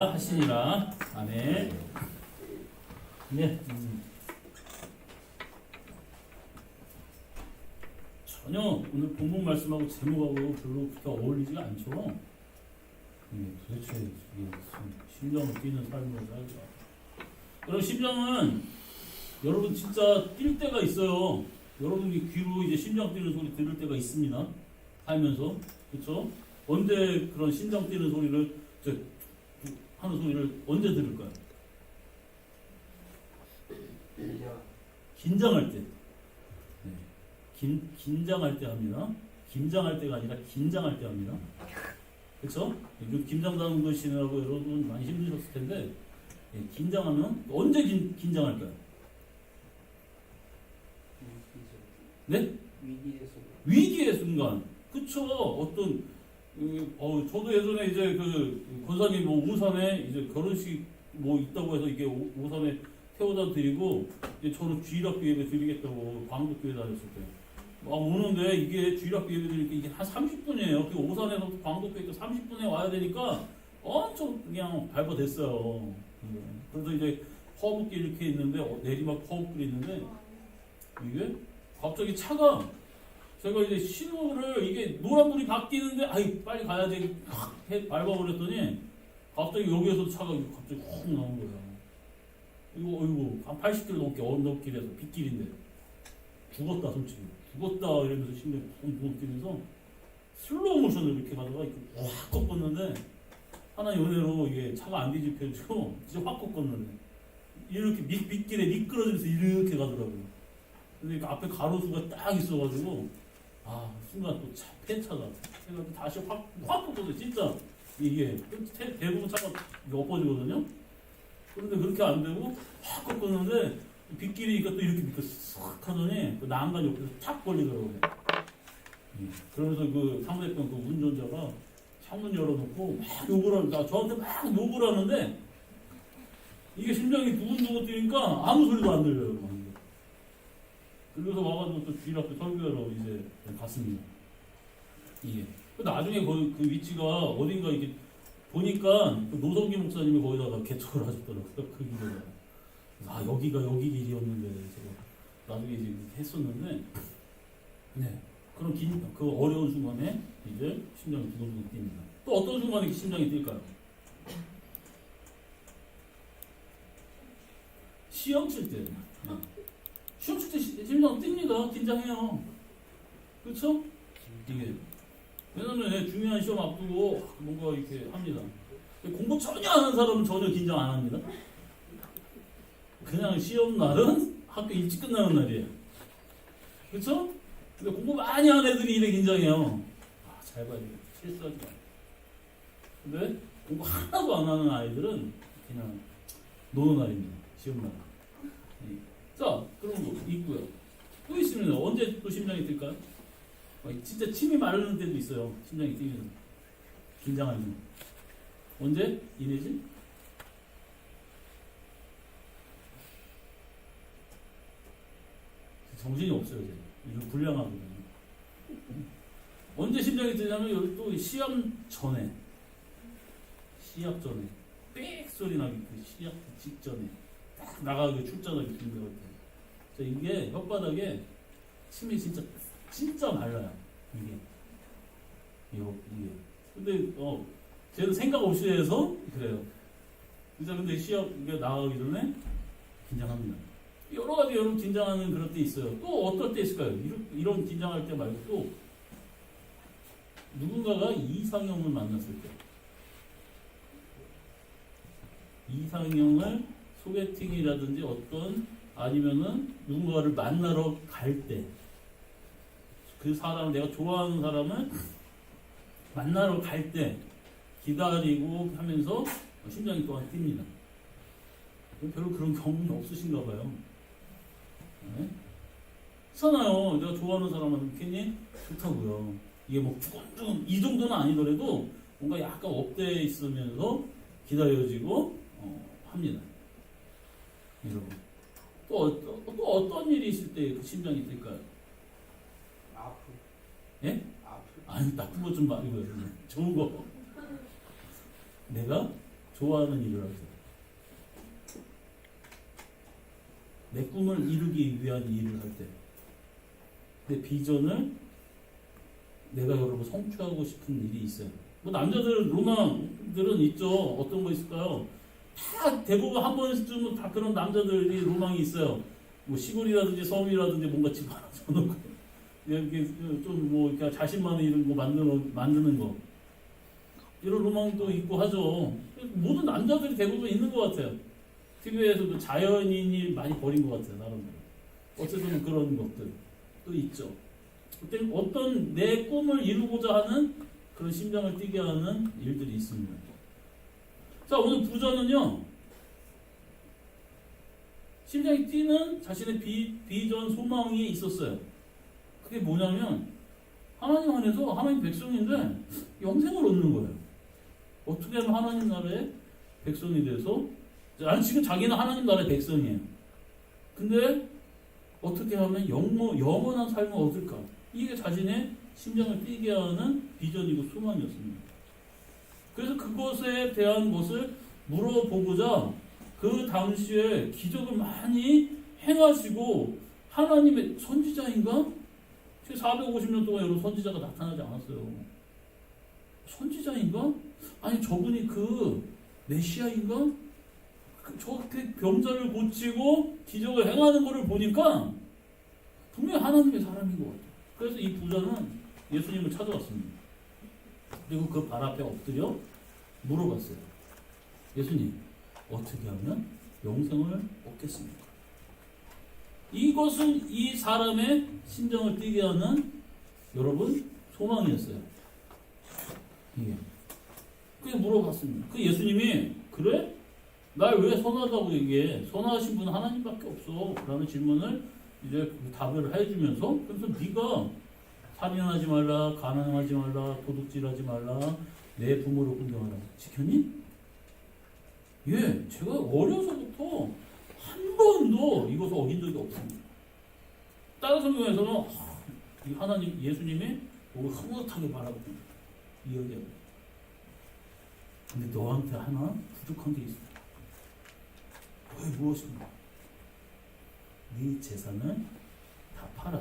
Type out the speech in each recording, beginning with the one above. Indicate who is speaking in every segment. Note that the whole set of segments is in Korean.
Speaker 1: 하시니라. 아멘. 네. 전혀 오늘 본문 말씀하고 제목하고 별로 그렇게 어울리지가 않죠. 도대체 이게 무슨 심장을 뛰는 삶을 살까? 여러분, 심장은 여러분 진짜 뛸 때가 있어요. 여러분이 귀로 이제 심장 뛰는 소리 들을 때가 있습니다. 살면서. 그렇죠? 언제 그런 심장 뛰는 소리를 하는 소리를 언제 들을까요? 긴장할 때. 네. 긴장할 때 합니다. 긴장할 때가 아니라 긴장할 때 합니다. 그렇죠? 김장당 것이라고 여러분 많이 힘드셨을 텐데, 긴장하면 언제 긴장할까요? 네? 위기의 순간. 그쵸? 저도 예전에 이제 권사님 오산에 이제 결혼식 있다고 해서 이게 오산에 태워다 드리고, 이제 저는 주일학교 예배 드리겠다고 광복교회 다녔을 때. 오는데 이게 주일학교 예배 드리니까 이게 한 30분이에요. 그 오산에서 광복교회 30분에 와야 되니까 엄청 그냥 발버됐어요. 그래서 이제 허브길 이렇게 있는데, 내리막 허브길이 있는데, 이게 갑자기 차가, 제가 이제 신호를, 이게 노란불이 바뀌는데, 아이, 빨리 가야지, 밟아버렸더니, 갑자기 여기에서 차가 갑자기 확 나온 거예요. 이거, 한 80km 넘게 언덕길에서, 빗길인데, 죽었다, 솔직히. 죽었다, 이러면서 심장이 붕붕 뛰면서, 슬로우 모션으로 이렇게 가다가, 이렇게 확 꺾었는데, 하나의 은혜로 이게 차가 안 뒤집혀지고, 진짜 확 꺾었는데, 이렇게 밑길에 미끄러지면서 이렇게 가더라고요. 근데 앞에 가로수가 딱 있어가지고, 순간 또 폐차가. 그래서 다시 확 꺾어서 진짜 이게 대부분 차가 엎어지거든요. 그런데 그렇게 안 되고 확 꺾었는데 빗길이니까 또 이렇게 밑에 싹 하더니 그 난간 옆에서 탁 걸리더라고요. 그러면서 그 상대편 그 운전자가 창문 열어놓고 막 욕을 저한테 막 욕을 하는데 이게 심장이 두근두근 뛰니까 아무 소리도 안 들려요. 그래서 와가지고 또 주일 앞에 설교하러 이제 갔습니다. 이게. 나중에 그 위치가 어딘가 이렇게 보니까 그 노성기 목사님이 거기다가 개척을 하셨더라고요. 그 길에다가. 여기가 여기 길이었는데. 제가 나중에 이제 했었는데. 네. 그런 그 어려운 순간에 이제 심장이 두근두근 뜁니다. 또 어떤 순간에 심장이 뛸까요? 시험 칠 때. 네. 시험 칠 때 심장 뜁니다. 긴장해요. 그렇죠? 이게 왜냐면 중요한 시험 앞두고 뭔가 이렇게 합니다. 공부 전혀 안 하는 사람은 전혀 긴장 안 합니다. 그냥 시험 날은 학교 일찍 끝나는 날이에요. 그렇죠? 근데 공부 많이 하는 애들이 이래 긴장해요. 잘 봐야 돼. 실수하지 마. 근데 공부 하나도 안 하는 아이들은 그냥 노는 날입니다. 시험 날. 자, 그런 거 있고요. 또 있습니다. 언제 또 심장이 뛸까요? 진짜 침이 마르는 때도 있어요. 심장이 뛰면. 긴장하면. 언제? 이내지? 정신이 없어요. 이거 불량하거든요. 언제 심장이 뛰냐면 여기 또 시합 전에. 시합 전에. 빽 소리 나기 그 시합 직전에. 딱 나가기 출전하기 준비할 때. 이게 혓바닥에 침이 진짜 말라요. 이게. 근데 쟤는 생각 없이 해서 그래요. 진짜 근데 시합 이게 나가기 전에 긴장합니다. 여러 가지 여러분 긴장하는 그럴 때 있어요. 또 어떨 때 있을까요? 이런 긴장할 때 말고 또 누군가가 이상형을 만났을 때. 이상형을 소개팅이라든지 아니면은 누군가를 만나러 갈 때, 그 사람, 내가 좋아하는 사람을 만나러 갈 때 기다리고 하면서 심장이 또한 뜁니다. 별로 그런 경험이 없으신가 봐요. 네? 그렇잖아요. 내가 좋아하는 사람한테 괜히 좋다고요. 이게 두근두근 이 정도는 아니더라도 뭔가 약간 업돼 있으면서 기다려지고 합니다. 여러분. 또 어떤 일이 있을 때 그 심장이 뛸까요?
Speaker 2: 아프.
Speaker 1: 예?
Speaker 2: 아프.
Speaker 1: 아니, 나쁜 거 좀 말고요. 좋은 거. 내가 좋아하는 일을 할 때. 내 꿈을 이루기 위한 일을 할 때. 내 비전을 내가 여러분 성취하고 싶은 일이 있어요. 뭐 남자들 로망들은 있죠. 어떤 거 있을까요? 다 대부분 한 번쯤은 다 그런 남자들이 로망이 있어요. 뭐 시골이라든지 섬이라든지 뭔가 집 하나 쳐놓고 이렇게 좀 뭐 이렇게 자신만의 이런 거 만드는 거 이런 로망도 있고 하죠. 모든 남자들이 대부분 있는 것 같아요. TV에서도 자연인이 많이 버린 것 같아요. 나름대로. 어쨌든 그런 것들도 있죠. 그때 어떤 내 꿈을 이루고자 하는 그런 심장을 뛰게 하는 일들이 있습니다. 자, 오늘 부전은요. 심장이 뛰는 자신의 비전 소망이 있었어요. 그게 뭐냐면 하나님 안에서 하나님 백성인데 영생을 얻는 거예요. 어떻게 하면 하나님 나라의 백성이 돼서 아니 지금 자기는 하나님 나라의 백성이에요. 근데 어떻게 하면 영원한 삶을 얻을까? 이게 자신의 심장을 뛰게 하는 비전이고 소망이었습니다. 그래서 그것에 대한 것을 물어보고자 그 당시에 기적을 많이 행하시고 하나님의 선지자인가? 450년 동안 여러분 선지자가 나타나지 않았어요. 선지자인가? 아니 저분이 그 메시아인가? 저렇게 병자를 고치고 기적을 행하는 것을 보니까 분명히 하나님의 사람인 것 같아요. 그래서 이 부자는 예수님을 찾아왔습니다. 그리고 그 발 앞에 엎드려 물어봤어요. 예수님, 어떻게 하면 영생을 얻겠습니까? 이것은 이 사람의 심장을 뛰게 하는 여러분 소망이었어요. 이게. 그래서 물어봤습니다. 그 예수님이 그래? 날 왜 선하다고 얘기해? 선하신 분은 하나님밖에 없어. 라는 질문을 이제 답을 해주면서 그래서 네가 살인하지 말라, 가난하지 말라, 도둑질하지 말라, 내 부모를 공경하라. 지켰니? 예, 제가 어려서부터 한 번도 이것을 어긴 적이 없습니다. 다른 성경에서는 이 하나님, 예수님이 우리 흐뭇하게 바라보고 이야기합니다. 근데 너한테 하나 부족한 게 있어. 왜 무엇인가? 네 재산을 다 팔아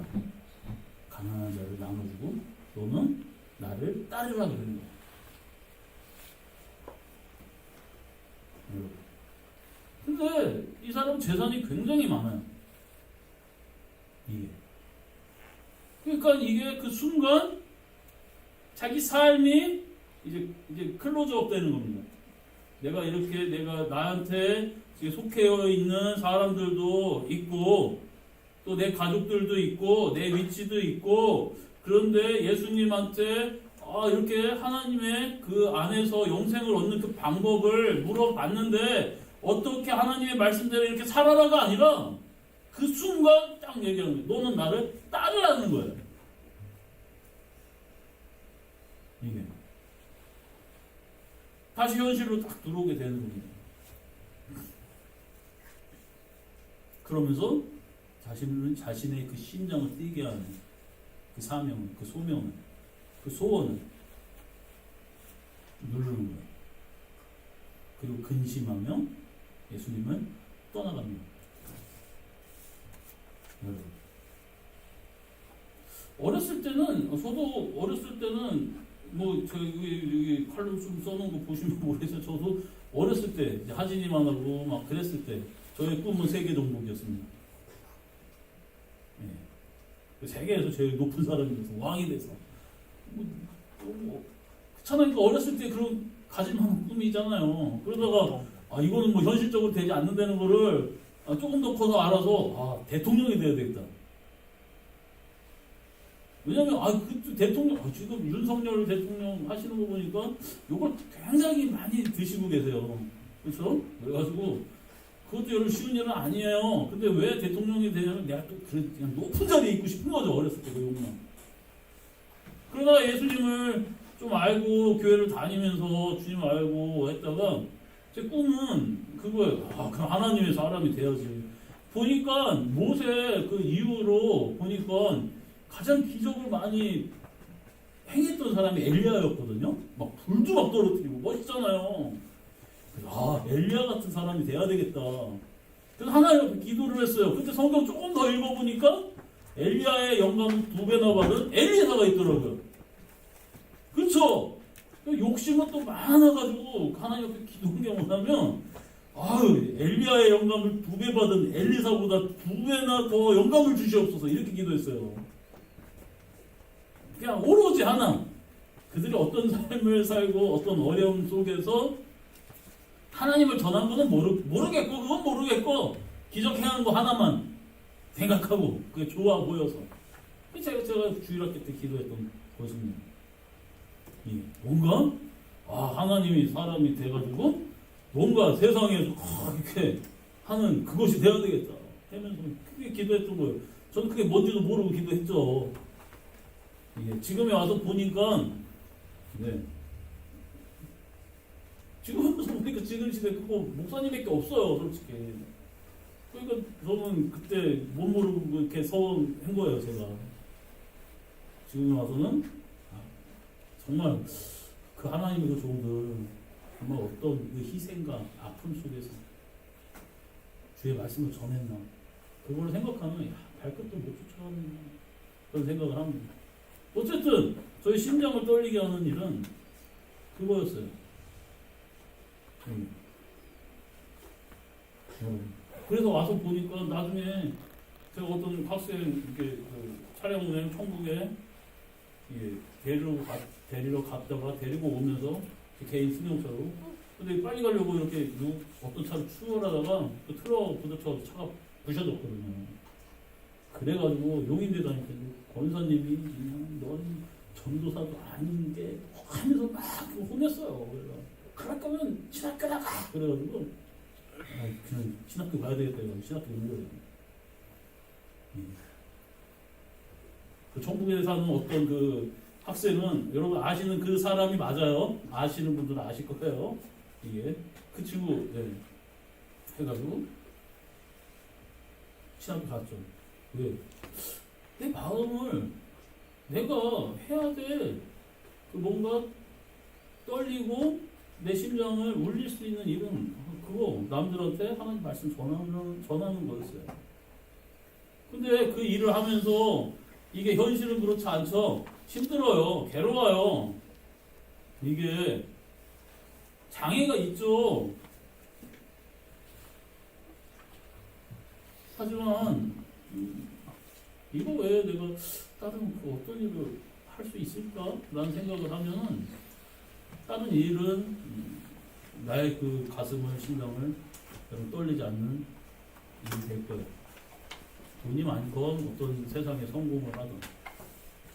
Speaker 1: 가난한 자를 나눠주고 너는 나를 따르라 그러는 거야. 근데 이 사람 재산이 굉장히 많아요. 이게. 그러니까 이게 그 순간 자기 삶이 이제 클로즈업 되는 겁니다. 내가 나한테 속해 있는 사람들도 있고 또 내 가족들도 있고 내 위치도 있고 그런데 예수님한테 이렇게 하나님의 그 안에서 영생을 얻는 그 방법을 물어봤는데 어떻게 하나님의 말씀대로 이렇게 살아라가 아니라 그 순간 딱 얘기하는 거예요. 너는 나를 따르라는 거예요. 이게 다시 현실로 딱 들어오게 되는 겁니다. 그러면서 자신의 그 심장을 뛰게 하는 그 사명을, 그 소명을, 그 소원을 누르는 거예요. 그리고 근심하며 예수님을 떠나갑니다. 여러분. 저도 어렸을 때는 뭐 여기 칼럼 좀 써놓은 거 보시면 모르겠어요. 저도 어렸을 때 하진이만 하고 막 그랬을 때 저의 꿈은 세계 정복이었습니다. 예. 세계에서 제일 높은 사람이 돼서 왕이 돼서 그렇잖아요. 어렸을 때 그런 가질만한 꿈이잖아요. 그러다가 이거는 뭐 현실적으로 되지 않는다는 거를 조금 더 커서 알아서 대통령이 돼야 되겠다. 왜냐면 그 대통령 지금 윤석열 대통령 하시는 거 보니까 이걸 굉장히 많이 드시고 계세요. 그렇죠? 그래가지고 그것도 여러분 쉬운 일은 아니에요. 근데 왜 대통령이 되냐면 내가 또 그냥 높은 자리에 있고 싶은 거죠. 어렸을 때 그 욕망. 그러다가 예수님을 좀 알고 교회를 다니면서 주님을 알고 했다가 제 꿈은 그거예요. 그럼 하나님의 사람이 돼야지. 보니까 모세 그 이후로 보니까 가장 기적을 많이 행했던 사람이 엘리야였거든요. 막 불도 막 떨어뜨리고 멋있잖아요. 그래서 엘리야 같은 사람이 돼야 되겠다. 그래서 하나님 앞에 기도를 했어요. 근데 성경 조금 더 읽어보니까 엘리야의 영광을 2배나 받은 엘리사가 있더라고요. 그렇죠? 욕심은 또 많아가지고 하나님 앞에 기도를 하면 엘리야의 영감을 2배 받은 엘리사보다 2배나 더 영감을 주시옵소서 이렇게 기도했어요. 그냥 오로지 하나, 그들이 어떤 삶을 살고 어떤 어려움 속에서 하나님을 전한 거는 모르겠고 그건 모르겠고 기적 행하는 거 하나만 생각하고 그게 좋아 보여서 제가 주일학교 때 기도했던 것입니다. 뭔가 하나님이 사람이 돼가지고 뭔가 세상에서 이렇게 하는 그것이 돼야 되겠다 하면서 크게 기도했던 거예요. 저는 그게 뭔지도 모르고 기도했죠. 지금에 와서 보니까 지금 와서 보니까 지금 시대 그거 목사님밖에 없어요, 솔직히. 그러니까 저는 그때 못 모르고 이렇게 서운한 거예요, 제가. 지금 와서는 정말 그 하나님의 그 종들 정말 어떤 그 희생과 아픔 속에서 주의 말씀을 전했나 그걸 생각하면 발끝도 못 쫓아가는 그런 생각을 합니다. 어쨌든 저희 심장을 떨리게 하는 일은 그거였어요. 그래서 와서 보니까 나중에 제가 어떤 학생 이렇게 촬영을 천국에 데리러 갔다가 데리고 오면서 개인 승용차로 근데 빨리 가려고 이렇게 어떤 차를 추월하다가 그 트럭 부딪혀서 차가 부셔졌거든요. 그래가지고 용인대 다니까 권사님이 넌 전도사도 아닌 게 하면서 막 혼냈어요. 그럴 거면 신학교 나가! 그래가지고 그냥 신학교 가야 되겠다 해서 신학교 온 거예요. 그 천국에 사는 어떤 그 학생은 여러분 아시는 그 사람이 맞아요. 아시는 분들은 아실 거예요. 이게 그 친구 해가지고 신학교 갔죠. 왜? 내 마음을 내가 해야 돼. 그 뭔가 떨리고 내 심장을 울릴 수 있는 일은 그거 남들한테 하나님 말씀 전하는 거였어요. 근데 그 일을 하면서 이게 현실은 그렇지 않죠. 힘들어요. 괴로워요. 이게 장애가 있죠. 하지만 이거 왜 내가 다른 어떤 일을 할 수 있을까? 라는 생각을 하면은 다른 일은 나의 그 가슴을 심장을 떨리지 않는 일이 될 거예요. 돈이 많건 어떤 세상에 성공을 하든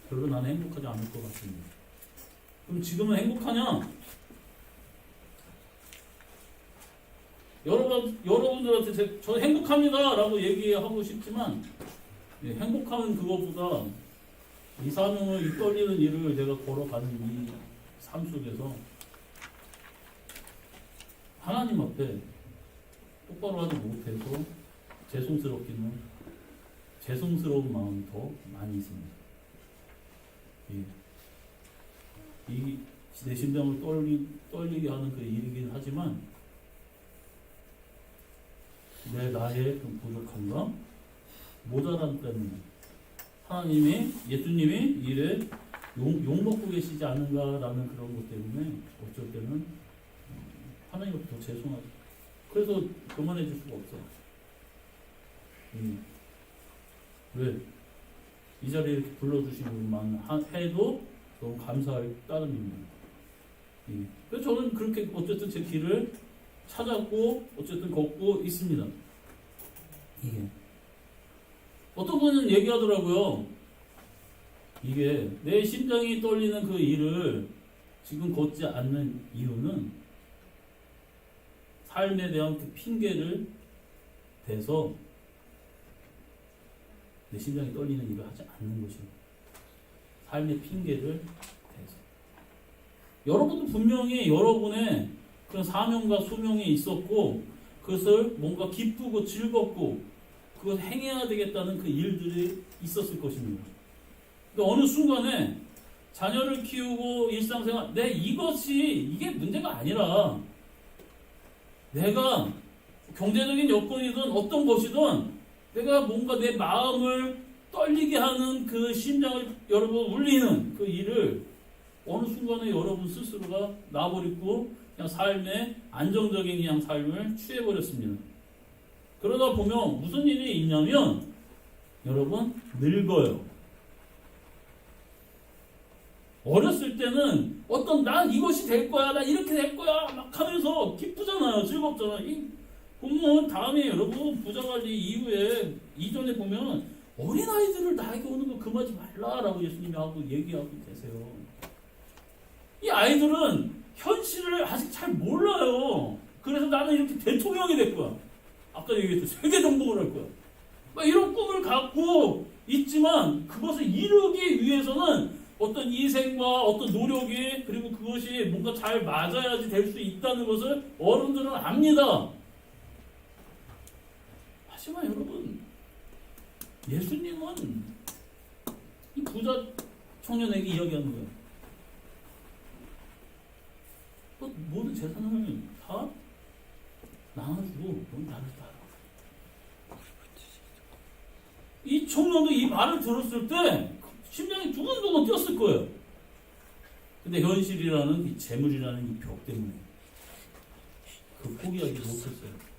Speaker 1: 별로 나는 행복하지 않을 것 같습니다. 그럼 지금은 행복하냐? 여러분들한테 저 행복합니다 라고 얘기하고 싶지만 행복한 그것보다 이 사명을 이 떨리는 일을 내가 걸어가는 이 삶 속에서 하나님 앞에 똑바로 하지 못해서 죄송스러운 마음이 더 많이 있습니다. 내 심장을 떨리게 하는 그 일이긴 하지만 나의 그 부족함과 모자람 때문에 예수님이 일에 욕먹고 계시지 않은가라는 그런 것 때문에 어쩔 때는 하나님 앞에 더 죄송하죠. 그래서 그만해 줄 수가 없어요. 왜? 이 자리에 이렇게 불러주신 분만 해도 너무 감사할 따름입니다. 그래서 저는 그렇게 어쨌든 제 길을 찾았고 어쨌든 걷고 있습니다. 이게 어떤 분은 얘기하더라고요. 이게 내 심장이 떨리는 그 일을 지금 걷지 않는 이유는 삶에 대한 그 핑계를 대서 내 심장이 떨리는 일을 하지 않는 것입니다. 삶의 핑계를 대서. 여러분도 분명히 여러분의 그런 사명과 소명이 있었고 그것을 뭔가 기쁘고 즐겁고 그걸 행해야 되겠다는 그 일들이 있었을 것입니다. 근데 어느 순간에 자녀를 키우고 일상생활 이게 문제가 아니라 내가 경제적인 여건이든 어떤 것이든 내가 뭔가 내 마음을 떨리게 하는 그 심장을 여러분 울리는 그 일을 어느 순간에 여러분 스스로가 놔버리고 그냥 삶의 안정적인 그냥 삶을 취해버렸습니다. 그러다 보면 무슨 일이 있냐면 여러분 늙어요. 어렸을 때는 어떤 난 이것이 될 거야, 난 이렇게 될 거야 막 하면서 기쁘잖아요, 즐겁잖아요. 이 보면 다음에 여러분 부자관리 이후에 이전에 보면 어린아이들을 나에게 오는 거 금하지 말라라고 예수님이 하고 얘기하고 계세요. 이 아이들은 현실을 아직 잘 몰라요. 그래서 나는 이렇게 대통령이 될 거야. 아까 얘기했죠. 세계 정복을 할 거야. 막 이런 꿈을 갖고 있지만 그것을 이루기 위해서는 어떤 희생과 어떤 노력이 그리고 그것이 뭔가 잘 맞아야지 될 수 있다는 것을 어른들은 압니다. 하지만 여러분 예수님은 이 부자 청년에게 이야기하는 거예요. 모든 재산을 다 나눠주고 넌 나를 따라. 이 청년도 이 말을 들었을 때 심장이 두근두근 뛰었을 거예요. 근데 현실이라는 이 재물이라는 이 벽 때문에 그 포기하지 못했어요.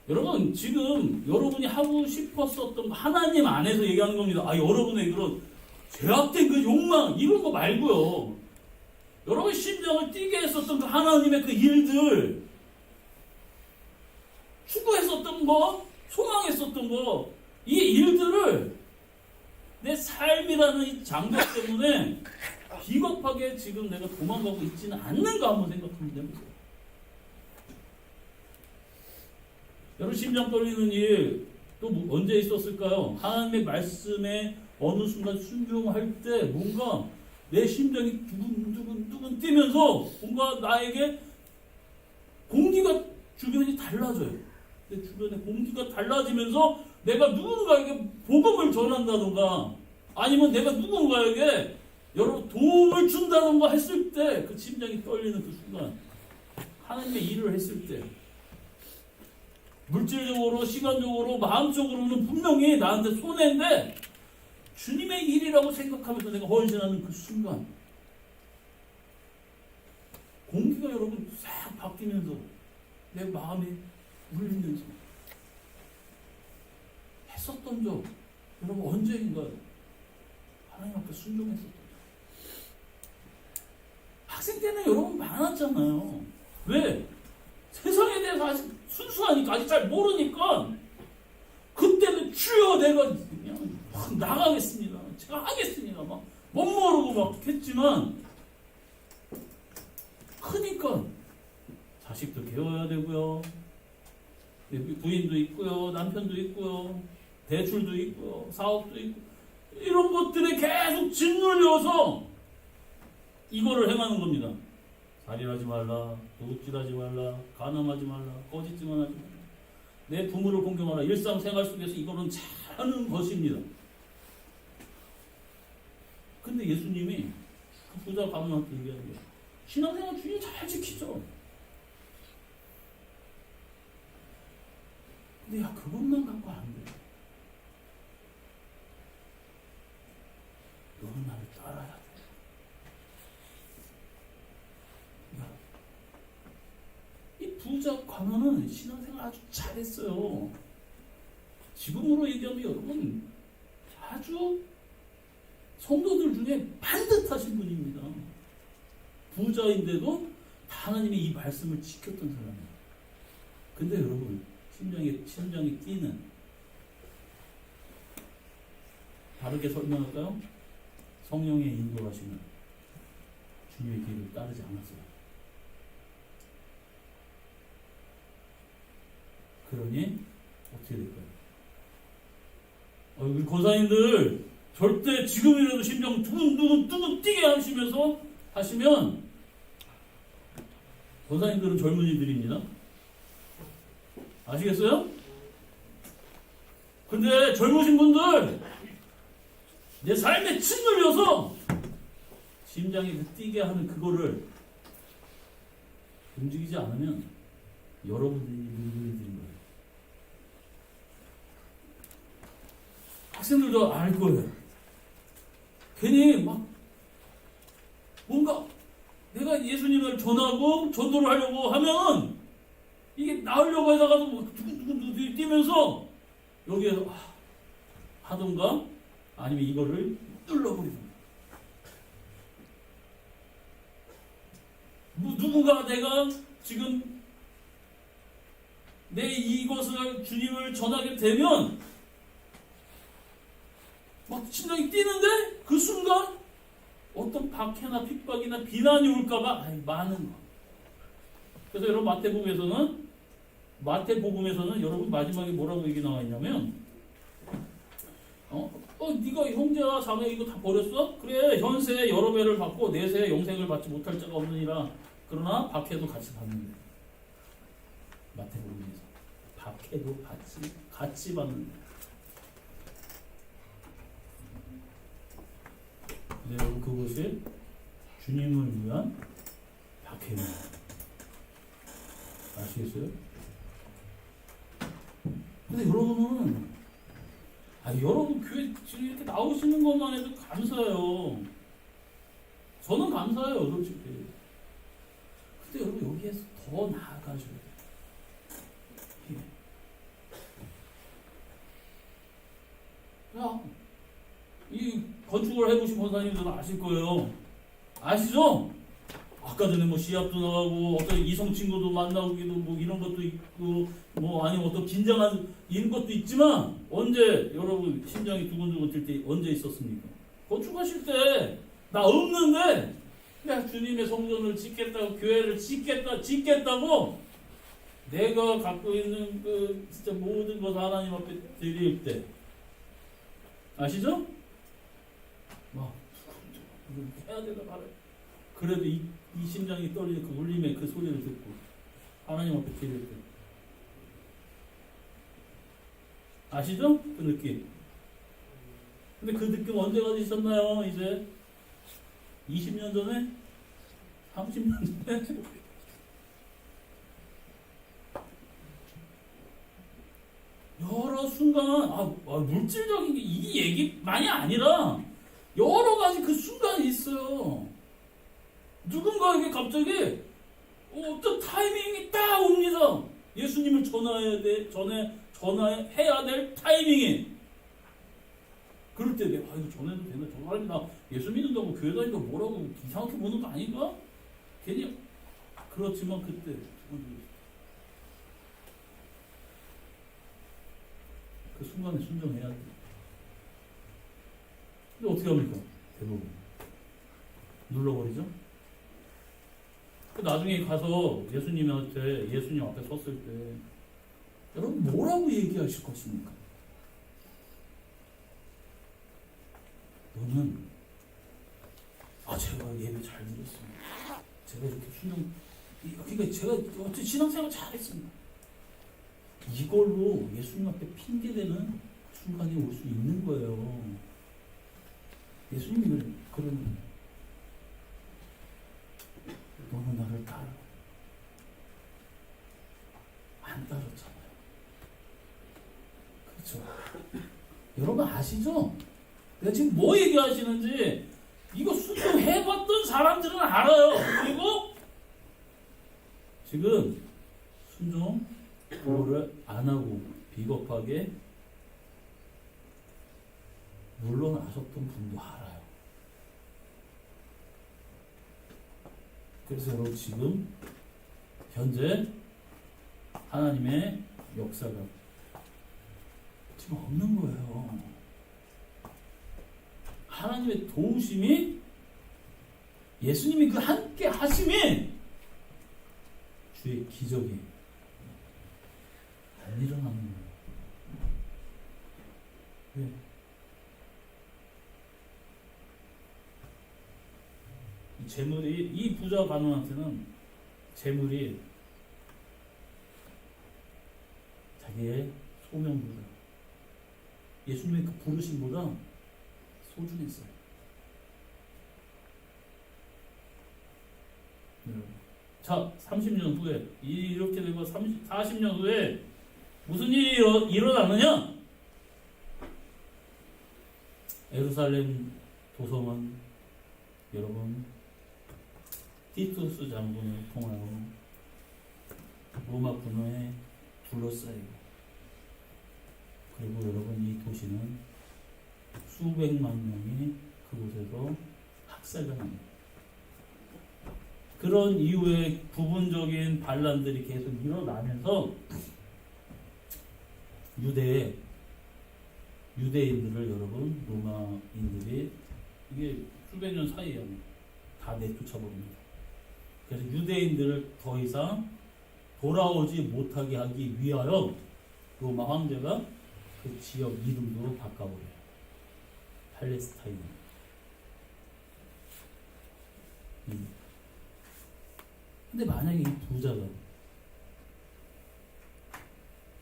Speaker 1: 여러분 지금 여러분이 하고 싶었었던 거 하나님 안에서 얘기하는 겁니다. 여러분의 그런 죄악된 그 욕망 이런 거 말고요. 여러분 심장을 뛰게 했었던 그 하나님의 그 일들 추구했었던 거 소망했었던 거 이 일들을 내 삶이라는 이 장벽 때문에 비겁하게 지금 내가 도망가고 있지는 않는가 한번 생각하면 됩니다. 여러분 심장 떨리는 일 또 언제 있었을까요? 하나님의 말씀에 어느 순간 순종할 때 뭔가 내 심장이 두근두근 뛰면서 뭔가 나에게 공기가 주변이 달라져요. 내 주변에 공기가 달라지면서 내가 누군가에게 복음을 전한다던가 아니면 내가 누군가에게 여러 도움을 준다던가 했을 때 그 심장이 떨리는 그 순간 하나님의 일을 했을 때 물질적으로 시간적으로 마음적으로는 분명히 나한테 손해인데 주님의 일이라고 생각하면서 내가 헌신하는 그 순간 공기가 여러분 싹 바뀌면서 내 마음이 울리면서 했었던 적 여러분 언제인가 하나님 앞에 순종했었던 적 학생 때는 여러분 많았잖아요. 왜? 세상에 대해서 아직 순수하니까 아직 잘 모르니까 그때는 주여 내가 그냥 막 나가겠습니다. 제가 하겠습니다. 막 못 모르고 막 했지만 크니까 자식도 배워야 되고요. 부인도 있고요. 남편도 있고요. 대출도 있고요. 사업도 있고 이런 것들에 계속 짓눌려서 이거를 행하는 겁니다. 살인하지 말라, 도둑질하지 말라, 간음하지 말라, 거짓증언 하지 말라, 내 부모를 공경하라. 일상생활 속에서 이거는 잘하는 것입니다. 근데 예수님이 그 부자 가문한테 얘기하는 거예요. 신앙생활 주의 잘 지키죠. 근데 야 그것만 갖고 안 돼. 너는 나를 따라야 돼. 이 부자 관원은 신앙생활 아주 잘했어요. 지금으로 얘기하면 여러분 아주 성도들 중에 반듯하신 분입니다. 부자인데도 하나님의 이 말씀을 지켰던 사람이에요. 근데 여러분 심장이 뛰는 다르게 설명할까요? 성령의 인도하시는 주님의 길을 따르지 않았어요. 그러니 어떻게 될까요? 우리 권사님들 절대 지금이라도 심장 두근두근 뛰게 하시면 권사님들은 젊은이들입니다. 아시겠어요? 근데 젊으신 분들 내 삶에 짓눌려서 심장이 뛰게 하는 그거를 움직이지 않으면 여러분들이 문제를 드린 거예요. 학생들도 알 거예요. 괜히 막 뭔가 내가 예수님을 전하고 전도를 하려고 하면 이게 나으려고 하다가도 막 두근두근 뛰면서 여기에서 하던가 아니면 이거를 눌러버리던가. 누군가 내가 지금 내 이것을 주님을 전하게 되면 막 심장이 뛰는데 그 순간 어떤 박해나 핍박이나 비난이 올까봐 많은 거. 그래서 여러분 마태복음에서는 여러분 마지막에 뭐라고 얘기 나와 있냐면 네가 형제와 자매 이거 다 버렸어? 그래 현세에 여러 배를 받고 내세에 영생을 받지 못할 자가 없느니라. 그러나 박해도 같이 받는데. 마태복음에서 박해도 같이 받는데. 네, 여러분 그것이 주님을 위한 박해입니다. 아시겠어요? 근데 여러분은 여러분 교회 지금 이렇게 나오시는 것만 해도 감사해요. 저는 감사해요, 솔직히. 근데 여러분 여기에서 더 나아가셔야 돼요. 이 건축을 해보신 권사님들은 아실 거예요. 아시죠? 아까 전에 뭐 시합도 나가고 어떤 이성 친구도 만나기도 뭐 이런 것도 있고 뭐 아니면 어떤 긴장한 이런 것도 있지만 언제 여러분 심장이 두근두근 뛸 때 언제 있었습니까? 건축하실 때 나 없는데 내가 주님의 성전을 짓겠다고 교회를 짓겠다고 내가 갖고 있는 그 진짜 모든 것 하나님 앞에 드릴 때 아시죠? 막 해야 되나 말해. 그래도 이 심장이 떨리는 그 울림의 그 소리를 듣고 하나님 앞에 드릴 때 아시죠? 그 느낌. 근데 그 느낌 언제 가지셨나요? 이제 20년 전에? 30년 전에? 여러 순간 물질적인 게 이 얘기만이 아니라 여러 가지 그 순간이 있어요. 누군가에게 갑자기 어떤 타이밍이 딱 옵니다. 예수님을 전해야 될 타이밍이. 그럴 때 내가 이거 전해도 되나? 저 사람이 나 예수 믿는다고 교회 다니까 뭐라고 이상하게 보는 거 아닌가? 괜히 그렇지만 그때 그 순간에 순종해야 돼. 근데 어떻게 합니까? 대부분 눌러버리죠. 나중에 가서 예수님 앞에 섰을 때 여러분 뭐라고 얘기하실 것입니까? 너는 제가 예배 잘 드렸습니다. 제가 이렇게 그러니까 제가 어째 신앙생활 잘했습니다. 이걸로 예수님 앞에 핑계대는 순간이 올 수 있는 거예요. 예수님을 그러면 너는 나를 따라 안 따랐잖아요. 그렇죠? 여러분 아시죠? 내가 지금 뭐 얘기하시는지 이거 순종해봤던 사람들은 알아요. 그리고 지금 순종을 안 하고 비겁하게 물러나셨던 분도 알아요. 그래서 여러분 지금 현재 하나님의 역사가 지금 없는 거예요. 하나님의 도우심이 예수님이 그 함께 하심이 주의 기적이 안 일어나는 거예요. 왜? 이 부자 가문한테는 재물이 자기의 소명보다 예수님의 그 부르심보다 소중했어요. 네. 자, 30년 후에 이렇게 되고 40년 후에 무슨 일이 일어나느냐? 예루살렘 도성은 여러분 티투스 장군을 통하여 로마 군에 둘러싸이고, 그리고 여러분 이 도시는 수백만 명이 그곳에서 학살당합니다. 그런 이후에 부분적인 반란들이 계속 일어나면서 유대인들을 여러분 로마인들이 이게 수백 년 사이에 다 내쫓아버립니다. 그래서 유대인들을 더 이상 돌아오지 못하게 하기 위하여 로마 황제가 그 지역 이름도 바꿔버려요. 팔레스타인. 근데 만약에 이 부자가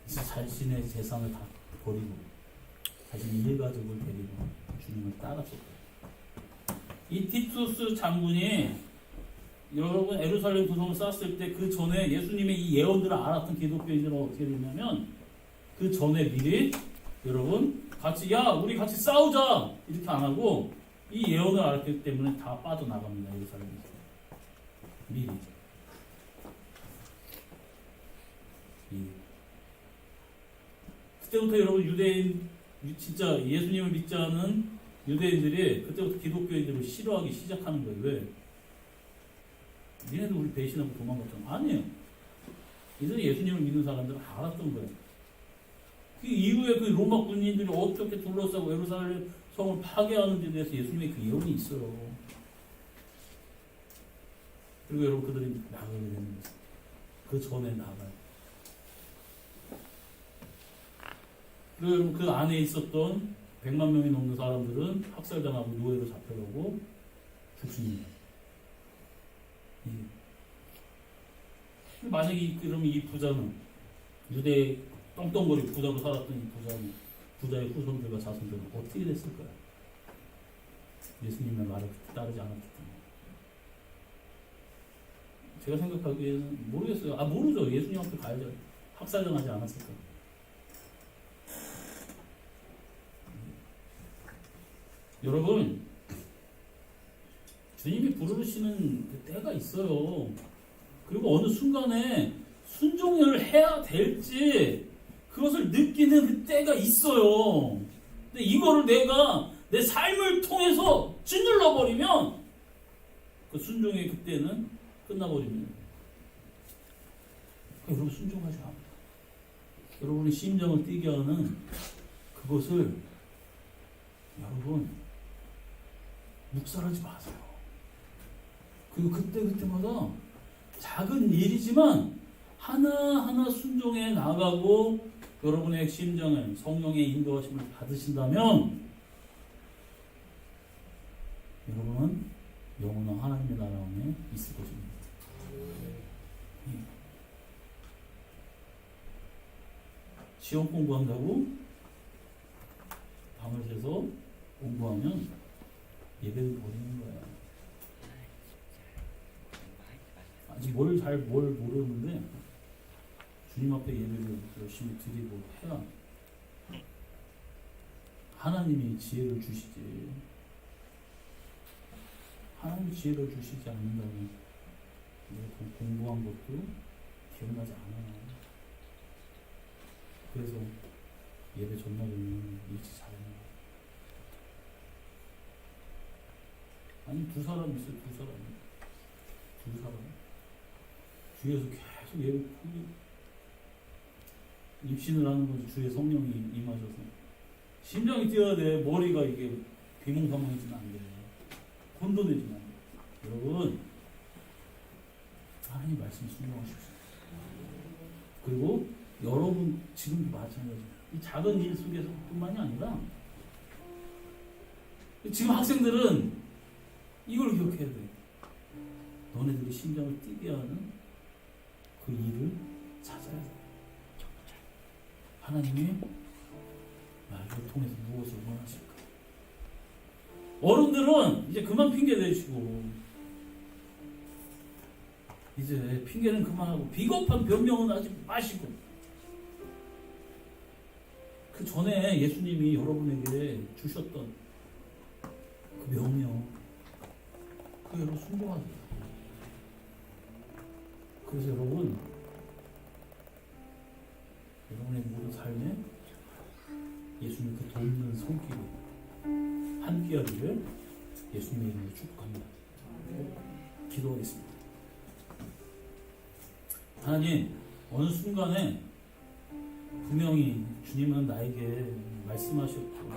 Speaker 1: 자신의 재산을 다 버리고 자신의 일가족을 데리고 주님을 따랐을 거예요. 이 티투스 장군이 여러분 예루살렘 도성을 쌓았을 때 그 전에 예수님의 이 예언들을 알았던 기독교인들은 어떻게 되냐면 그 전에 미리 여러분 같이 우리 같이 싸우자 이렇게 안 하고 이 예언을 알았기 때문에 다 빠져나갑니다. 예루살렘에서 미리. 그때부터 여러분 유대인 진짜 예수님을 믿지 않은 유대인들이 그때부터 기독교인들을 싫어하기 시작하는 거예요. 왜? 니네도 우리 배신하고 도망갔잖아. 아니에요. 이들은 예수님을 믿는 사람들은 알았던 거예요. 그 이후에 그 로마 군인들이 어떻게 둘러싸고 예루살렘 성을 파괴하는 데 대해서 예수님의 그 예언이 있어요. 그리고 여러분 그들이 나가게 되는 거예요. 그 전에 나가요. 그리고 여러분 그 안에 있었던 100만 명이 넘는 사람들은 학살당하고 노예로 잡혀가고 죽습니다. 만약에 그러면 이 부자는 유대 떵떵거리 부자로 살았던 이 부자의 후손들과 자손들은 어떻게 됐을까요? 예수님의 말을 따르지 않았기 때문에. 제가 생각하기에는 모르겠어요. 모르죠. 예수님 앞에 가야죠. 학살당하지 않았을까? 여러분, 주님이 부르시는 그 때가 있어요. 그리고 어느 순간에 순종을 해야 될지 그것을 느끼는 그 때가 있어요. 근데 이거를 내가 내 삶을 통해서 짓눌러 버리면 그 순종의 그때는 끝나버립니다. 여러분 순종하지 않아요. 여러분의 심장을 뛰게 하는 그것을 여러분 묵살하지 마세요. 그리고 그때마다 작은 일이지만 하나하나 순종해 나가고 여러분의 심정을 성령의 인도하심을 받으신다면 여러분은 영원한 하나님의 나라 안에 있을 것입니다. 시험 공부한다고 밤을 새서 공부하면 예배를 버리는 거야. 아직 뭘 모르는데 주님 앞에 예배를 열심히 드리고 해야 하나님이 지혜를 주시지. 하나님이 지혜를 주시지 않는다면 내가 공부한 것도 기억나지 않아요. 그래서 예배 전날에는 일찍 자는 거예요. 아니 두 사람 있어요. 두 사람 주에서 계속 예배 입신을 하는 거지. 주의 성령이 임하셔서 심장이 뛰어야 돼. 머리가 이게 비몽사몽해지면 안 돼. 혼돈해지면 안 돼. 여러분 하나님 말씀 순종하십시오. 그리고 여러분 지금도 마찬가지예요. 이 작은 일 속에서 뿐만이 아니라 지금 학생들은 이걸 기억해야 돼. 너네들이 심장을 뛰게 하는 그 일을 찾아야 돼. 하나님이 나를 통해서 무엇을 원하실까? 어른들은 이제 그만 핑계 대시고 이제 핑계는 그만하고 비겁한 변명은 하지 마시고, 그 전에 예수님이 여러분에게 주셨던 그 명령, 그대로 순종하세요. 그래서 여러분의 모든 삶에 예수님 그 돕는 손길이 함께하기를 예수님의 이름으로 축복합니다. 기도하겠습니다. 하나님, 어느 순간에 분명히 주님은 나에게 말씀하셨고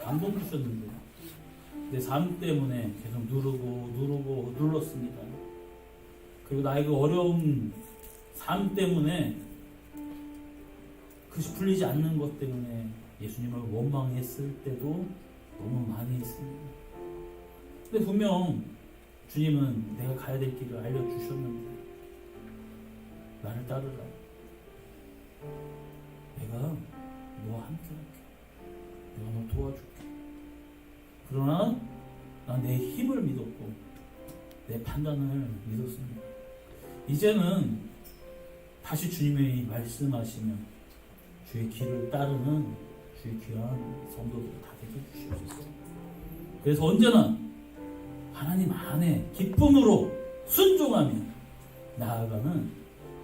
Speaker 1: 감동 주셨는데 내 삶 때문에 계속 누르고 눌렀습니다. 그리고 나의 그 어려운 삶 때문에 그것이 풀리지 않는 것 때문에 예수님을 원망했을 때도 너무 많이 있습니다. 근데 분명 주님은 내가 가야 될 길을 알려주셨는데 나를 따르라. 내가 너와 함께 할게. 내가 너 도와줄게. 그러나 난 내 힘을 믿었고 내 판단을 믿었습니다. 이제는 다시 주님의 말씀하시면 주의 길을 따르는 주의 귀한 성도들 다 되게 주시옵소서. 그래서 언제나 하나님 안에 기쁨으로 순종하며 나아가는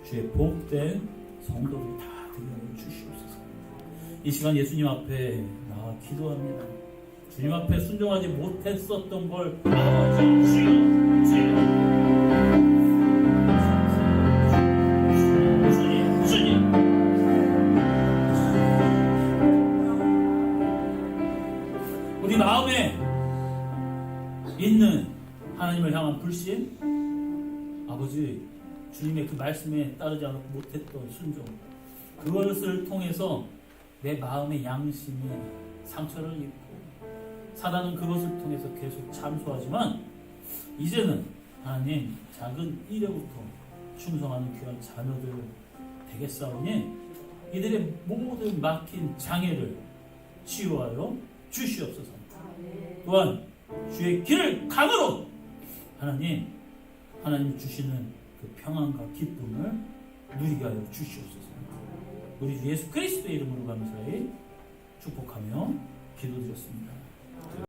Speaker 1: 주의 복된 성도들이 다 되게 주시옵소서. 이 시간 예수님 앞에 나와 기도합니다. 주님 앞에 순종하지 못했었던 걸 아버지 주님 우리 마음에 있는 하나님을 향한 불신, 아버지 주님의 그 말씀에 따르지 않고 못했던 순종, 그것을 통해서 내 마음의 양심이 상처를 입고 사단은 그것을 통해서 계속 참소하지만 이제는 하나님 작은 일에부터 충성하는 귀한 자녀들 되겠사오니 이들의 모든 막힌 장애를 치유하여 주시옵소서. 또한 주의 길을 강으로 하나님 주시는 그 평안과 기쁨을 누리게 하여 주시옵소서. 우리 주 예수 그리스도의 이름으로 감사히 축복하며 기도드렸습니다.